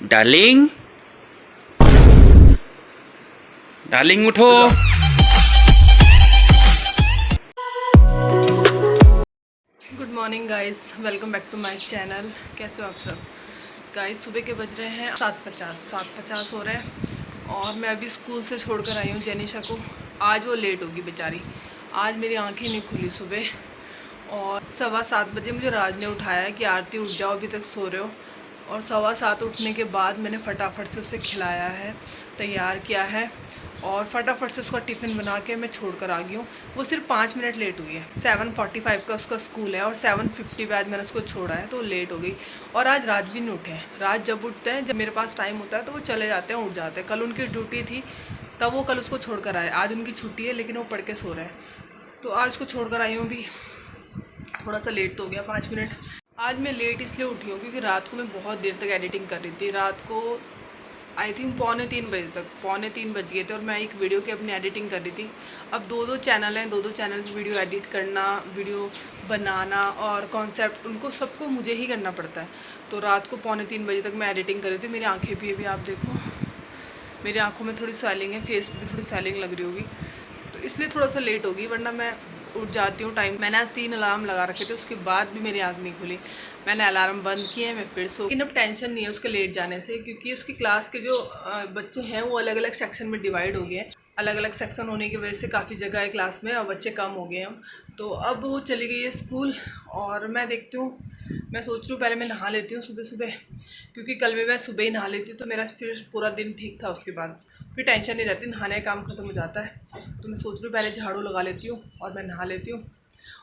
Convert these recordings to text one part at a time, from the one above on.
Darling, darling उठो। Good morning guys, welcome back to my channel. कैसे हो आप सब गाइस? सुबह के बज रहे हैं 7:50 हो रहे हैं और मैं अभी स्कूल से छोड़कर आई हूँ जेनिशा को। आज वो लेट होगी बेचारी, आज मेरी आंखें नहीं खुली सुबह। और 7:15 बजे मुझे राज ने उठाया कि आरती उठ जाओ, अभी तक सो रहे हो। और 7:15 उठने के बाद मैंने फटाफट से उसे खिलाया है, तैयार किया है और फटाफट से उसका टिफ़िन बना के मैं छोड़ कर आ गई हूँ। वो सिर्फ 5 मिनट लेट हुई है। 7:45 का उसका स्कूल है और 7:50 पे आज मैंने उसको छोड़ा है, तो लेट हो गई। और आज राज भी नहीं उठे हैं। राज जब उठते हैं, जब मेरे पास टाइम होता है तो वो चले जाते हैं, उठ जाते हैं। कल उनकी ड्यूटी थी तब वो कल उसको छोड़ कर आए। आज उनकी छुट्टी है लेकिन वो पढ़ के सो रहे हैं, तो आज उसको छोड़ कर आई हूँ। भी थोड़ा सा लेट तो हो गया 5 मिनट। आज मैं लेट इसलिए उठी हूँ क्योंकि रात को मैं बहुत देर तक एडिटिंग कर रही थी। रात को आई थिंक 2:45 बजे तक, 2:45 बज गए थे और मैं एक वीडियो की अपनी एडिटिंग कर रही थी। अब दो चैनल हैं, दो चैनल पर वीडियो एडिट करना, वीडियो बनाना और कॉन्सेप्ट, उनको सबको मुझे ही करना पड़ता है। तो रात को 2:45 बजे तक मैं एडिटिंग कर रही थी। मेरी आँखें भी अभी आप देखो, मेरी आँखों में थोड़ी स्वेलिंग है, फेस पर भी थोड़ी स्वेलिंग लग रही होगी, तो इसलिए थोड़ा सा लेट होगी, वरना मैं उठ जाती हूँ टाइम। मैंने आज 3 अलार्म लगा रखे थे, उसके बाद भी मेरी आँख नहीं खुली। मैंने अलार्म बंद किए, मैं फिर सो। लेकिन अब टेंशन नहीं है उसके लेट जाने से, क्योंकि उसकी क्लास के जो बच्चे हैं वो अलग अलग सेक्शन में डिवाइड हो गए हैं। अलग अलग सेक्शन होने की वजह से काफ़ी जगह है क्लास में और बच्चे कम हो गए हैं। तो अब वो चली गई है स्कूल और मैं देखती हूँ, मैं सोच रही हूँ पहले मैं नहा लेती हूँ सुबह सुबह, क्योंकि कल भी मैं सुबह ही नहा लेती तो मेरा फिर पूरा दिन ठीक था। उसके बाद फिर टेंशन नहीं रहती, नहाने का काम ख़त्म हो जाता है। तो मैं सोच रही हूँ पहले झाड़ू लगा लेती हूँ और मैं नहा लेती हूँ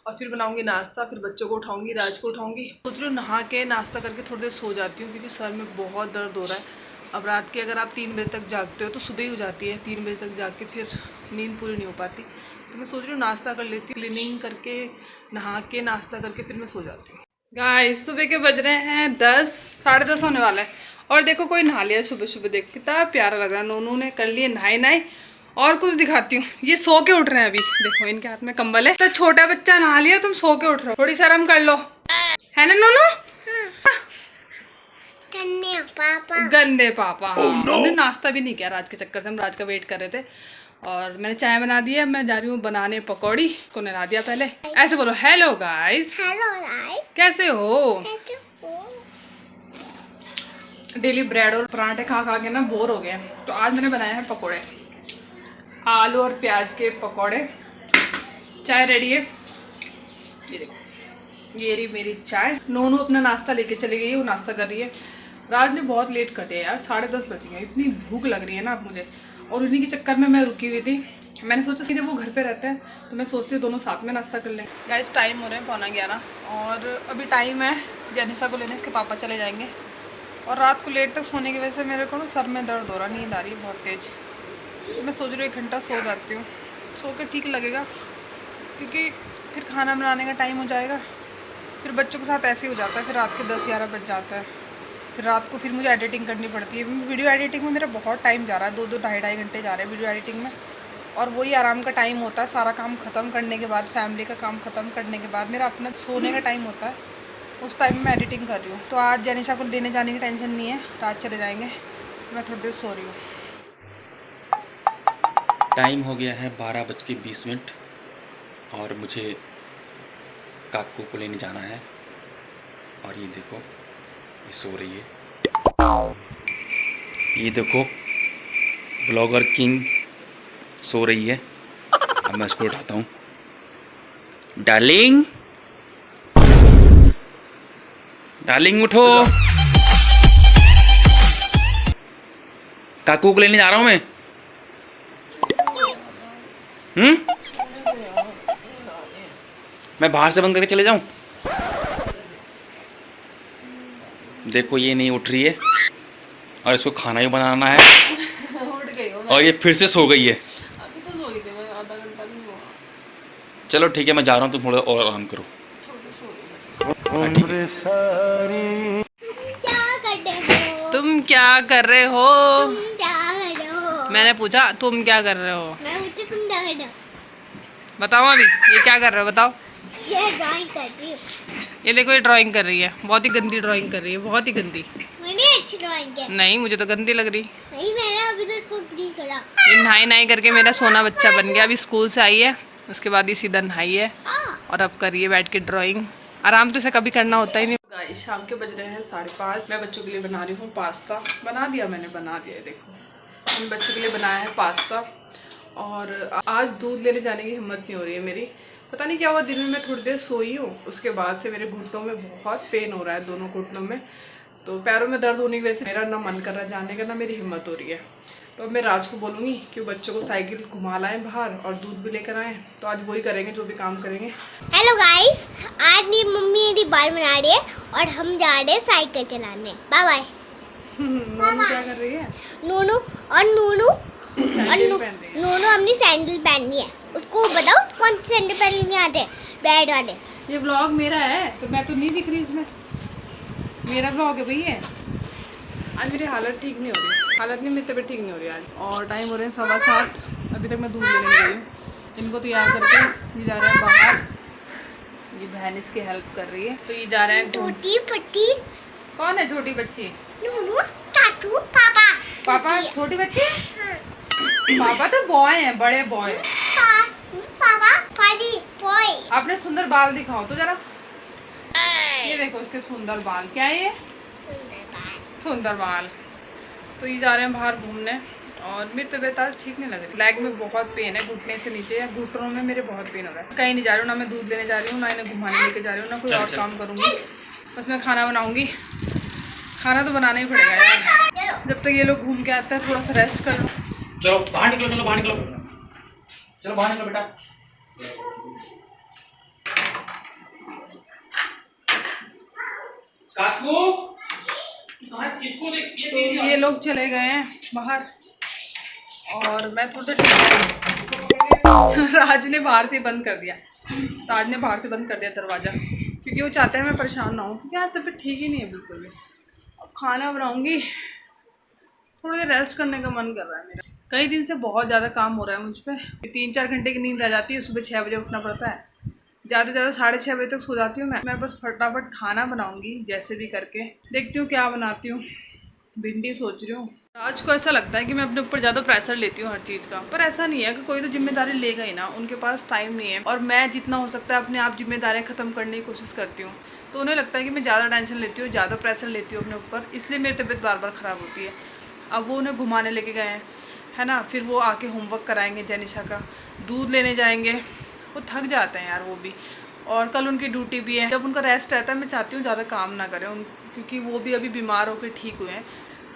और फिर बनाऊँगी नाश्ता, फिर बच्चों को उठाऊँगी, राज को उठाऊँगी। सोच रही हूँ नहा के नाश्ता करके थोड़ी देर सो जाती हूँ, क्योंकि सर में बहुत दर्द हो रहा है। अब रात के अगर आप 3 बजे तक जागते हो तो सुबह ही हो जाती है। 3 बजे तक जाग के फिर नींद पूरी नहीं हो पाती। तो मैं सोच रही हूँ नाश्ता कर लेती हूँ, क्लीनिंग करके नहा के नाश्ता करके फिर मैं सो जाती हूँ। गाइस सुबह के बज रहे हैं 10, 10:30 होने वाला है और देखो कोई नहा लिया सुबह सुबह। देख कितना प्यारा लग रहा है, नोनू ने कर लिए नहाए। और कुछ दिखाती हूँ, ये सो के उठ रहे हैं अभी। देखो इनके हाथ में कंबल है। तो छोटा बच्चा नहा लिया, तुम सो के उठ रहे हो, थोड़ी शर्म कर लो, है ना नोनू? गंदे पापा। हमने नाश्ता भी नहीं किया राज के चक्कर से, हम राज का वेट कर रहे थे। और मैंने चाय बना दी है, मैं जा रही हूँ बनाने पकौड़ी। को नहा दिया पहले। ऐसे बोलो, हेलो गाइस। हेलो गाइस, कैसे हो? कैसे हो? डेली ब्रेड और पराठे खा खा के ना बोर हो गए, तो आज मैंने बनाए हैं पकौड़े, आलू और प्याज के पकौड़े। चाय रेडी है, ये देखो, ये रही मेरी चाय। नोनू अपना नाश्ता लेके चली गई है, वो नाश्ता कर रही है। राज ने बहुत लेट कर दिया यार, 10:30 बज गए। इतनी भूख लग रही है ना अब मुझे, और उन्हीं के चक्कर में मैं रुकी हुई थी। मैंने सोचा सीधे वो घर पे रहते हैं तो मैं सोचती हूँ दोनों साथ में नाश्ता कर लें। गाइस टाइम हो रहे हैं 11:15 और अभी टाइम है जेनिशा को लेने इसके पापा चले जाएंगे। और रात को लेट तक सोने की वजह से मेरे को ना सर में दर्द हो रहा, नींद आ रही है बहुत तेज़। तो मैं सोच रही हूँ 1 घंटा सो जाती हूँ, सो के ठीक लगेगा, क्योंकि फिर खाना बनाने का टाइम हो जाएगा। फिर बच्चों के साथ ऐसे ही हो जाता है, फिर रात के 10-11 बज जाता है। फिर रात को फिर मुझे एडिटिंग करनी पड़ती है। वीडियो एडिटिंग में मेरा बहुत टाइम जा रहा है, 2-2, 2.5 घंटे जा रहे हैं वीडियो एडिटिंग में। और वही आराम का टाइम होता है, सारा काम ख़त्म करने के बाद, फैमिली का काम ख़त्म करने के बाद मेरा अपना सोने का टाइम होता है, उस टाइम में मैं एडिटिंग कर रही हूँ। तो आज जेनिशा को लेने जाने की टेंशन नहीं है, रात चले जाएंगे, मैं थोड़ी देर सो रही हूँ। टाइम हो गया है 12:20 और मुझे काकू को लेने जाना है। और ये देखो, ये सो रही है। ये देखो ब्लॉगर किंग सो रही है। अब मैं इसको उठाता हूँ। डार्लिंग, डार्लिंग उठो। काकू को लेने जा रहा हूँ मैं। मैं बाहर से बंद करके चले जाऊं? देखो ये नहीं उठ रही है और इसको खाना भी बनाना है। उठ गई हो? और ये फिर से सो गई है। अभी तो सोई थी मैं, आधा घंटा भी हुआ। चलो ठीक है, मैं जा रहा हूँ, तुम थोड़ा और आराम करो। हाँ, ठीक है। तुम क्या कर रहे हो? तुम क्या कर रहे हो? मैंने पूछा तुम क्या कर रहे हो? मैं पूछा तुम क्या कर रहे हो? बताओ अभी, ये क्या कर रहे हो बताओ? ये ड्राइंग कर रही हूँ। ये देखो, ये ड्राइंग कर रही है, बहुत ही गंदी ड्राइंग कर रही है, बहुत ही गंदी। मैंने मैंने अच्छी ड्राइंग है। नहीं मुझे तो गंदी लग रही। नहीं मैंने अभी तो इसको क्लीन करा। ये नहाई नहाई करके मेरा सोना बच्चा बन गया। अभी स्कूल से आई है, उसके बाद ही सीधा नहाई है और अब करिए बैठ के ड्राइंग। आराम तो इसे कभी करना होता ही नहीं। गाइस शाम के बज रहे हैं 5:30। मैं बच्चों के लिए बना रही हूँ पास्ता। बना दिया है देखो। इन बच्चों के लिए बनाया है पास्ता। और आज दूध लेने जाने की हिम्मत नहीं हो रही है मेरी। पता नहीं क्या हुआ, दिन में मैं थोड़ी देर सोई हूँ, उसके बाद से मेरे घुटनों में बहुत पेन हो रहा है, दोनों घुटनों में। तो पैरों में दर्द होने की वजह से मेरा ना मन कर रहा है जाने का, ना मेरी हिम्मत हो रही है। तो अब मैं राज को बोलूँगी कि वो बच्चों को साइकिल घुमा लाएं बाहर और दूध भी लेकर आएँ। तो आज वही करेंगे जो भी काम करेंगे। हेलो गाइस, आज मेरी मम्मी मेरी बाल बना रही है और हम जा रहे हैं साइकिल चलाने। Bye bye. नूनू क्या कर रही है? नूनू नूनू अपनी सैंडल पहननी है। उसको बताओ कौन से सैंडल पहनने आते हैं? रेड वाले। ये व्लॉग मेरा है तो मैं तो नहीं दिख रही इसमें। मेरा व्लॉग है भैया। आज मेरी हालत ठीक नहीं हो रही, हालत नहीं, मेरी तबीयत ठीक नहीं हो रही आज। और टाइम हो रहे हैं 7:15। अभी तक मैं दूध लेने गई हूँ। इनको तैयार करके ये जा रहे हैं बाहर। ये बहन इसकी हेल्प कर रही है। तो ये जा रहे हैं छोटी पट्टी। कौन है छोटी बच्ची? नूनू, काकू, पापा। पापा छोटी बच्ची? हाँ। पापा तो बॉय हैं, बड़े बॉय। पापा पानी बॉय। आपने सुंदर बाल दिखाओ तो जरा। ये देखो इसके सुंदर बाल। क्या है ये? सुंदर बाल। तो ये जा रहे हैं बाहर घूमने और मेरी तबीयत आज ठीक नहीं लग रही। लेग में बहुत पेन है, घुटने से नीचे या घुटनों में मेरे बहुत पेन हो रहा है। कहीं नहीं जा रही हूँ, ना मैं दूध लेने जा रही हूँ, ना इन्हें घुमाने लेके जा रही हूँ, ना कोई और काम करूँगी। बस मैं खाना बनाऊँगी। खाना तो बनाना ही पड़ेगा यार। जब तक ये लोग घूम के आते हैं थोड़ा सा रेस्ट कर लो। चलो बाहर निकलो, चलो बाहर निकलो, चलो बाहर निकलो बेटा। काकू किसको देख? तो ये लोग चले गए हैं बाहर और मैं थोड़ा राज ने बाहर से बंद कर दिया। राज ने बाहर से बंद कर दिया दरवाज़ा, क्योंकि वो चाहते हैं मैं परेशान ना हूँ, क्योंकि आज तबीयत ठीक ही नहीं है बिल्कुल भी। अब खाना बनाऊँगी, थोड़ी देर रेस्ट करने का मन कर रहा है मेरा। कई दिन से बहुत ज़्यादा काम हो रहा है मुझ पर। 3-4 घंटे की नींद आ जाती है, सुबह 6 बजे उठना पड़ता है। ज़्यादा से ज़्यादा 6:30 बजे तक सो जाती हूँ मैं बस फटाफट खाना बनाऊँगी जैसे भी करके। देखती हूँ क्या बनाती हूँ। भिंडी सोच रही हूँ। आज को ऐसा लगता है कि मैं अपने ऊपर ज़्यादा प्रेशर लेती हूँ हर चीज़ का, पर ऐसा नहीं है कि कोई तो जिम्मेदारी लेगा ही ना। उनके पास टाइम नहीं है और मैं जितना हो सकता है अपने आप जिम्मेदारियाँ ख़त्म करने की कोशिश करती हूँ। तो उन्हें लगता है कि मैं ज़्यादा टेंशन लेती हूँ, ज़्यादा प्रेशर लेती हूँ अपने ऊपर, इसलिए मेरी तबीयत बार बार ख़राब होती है। अब वो उन्हें घुमाने लेके गए हैं, है ना, फिर वो आके होमवर्क कराएंगे जेनिशा का, दूध लेने जाएंगे। वो थक जाते हैं यार वो भी। और कल उनकी ड्यूटी भी है। जब उनका रेस्ट रहता है मैं चाहती हूँ ज़्यादा काम ना करें क्योंकि वो भी अभी बीमार होकर ठीक हुए हैं।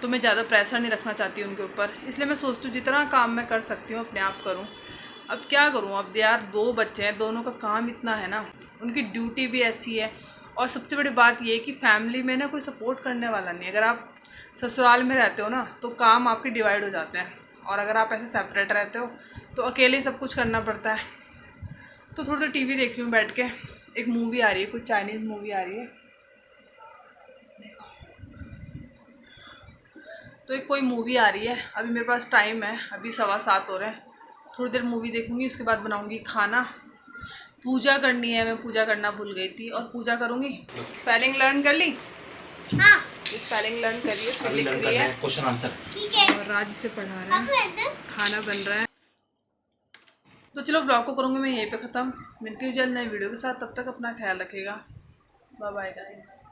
तो मैं ज़्यादा प्रेशर नहीं रखना चाहती उनके ऊपर, इसलिए मैं सोचती हूँ जितना काम मैं कर सकती हूँ अपने आप करूँ। अब क्या करूँ, अब यार 2 बच्चे हैं, दोनों का काम इतना है ना, उनकी ड्यूटी भी ऐसी है। और सबसे बड़ी बात ये है कि फैमिली में ना कोई सपोर्ट करने वाला नहीं। अगर आप ससुराल में रहते हो ना तो काम आपके डिवाइड हो जाते हैं, और अगर आप ऐसे सेपरेट रहते हो तो अकेले ही सब कुछ करना पड़ता है। तो थोड़ी देर टीवी देख रही हूँ बैठ के। एक मूवी आ रही है, कुछ चाइनीज़ मूवी आ रही है, देखो। तो एक कोई मूवी आ रही है। अभी मेरे पास टाइम है, अभी 7:15 हो रहे हैं। थोड़ी देर मूवी देखूँगी, उसके बाद बनाऊँगी खाना। पूजा करनी है, मैं पूजा करना भूल गई थी और पूजा करूँगी। स्पेलिंग लर्न कर ली? हाँ स्पेलिंग लर्न करिए, फिर लिख रही है क्वेश्चन आंसर। ठीक है। और राज से पढ़ा रहे हैं, खाना बन रहा है। तो चलो व्लॉग को करूँगी मैं यहीं पे ख़त्म। मिलती हूँ जल्द नई वीडियो के साथ, तब तक अपना ख्याल रखिएगा। Bye bye guys.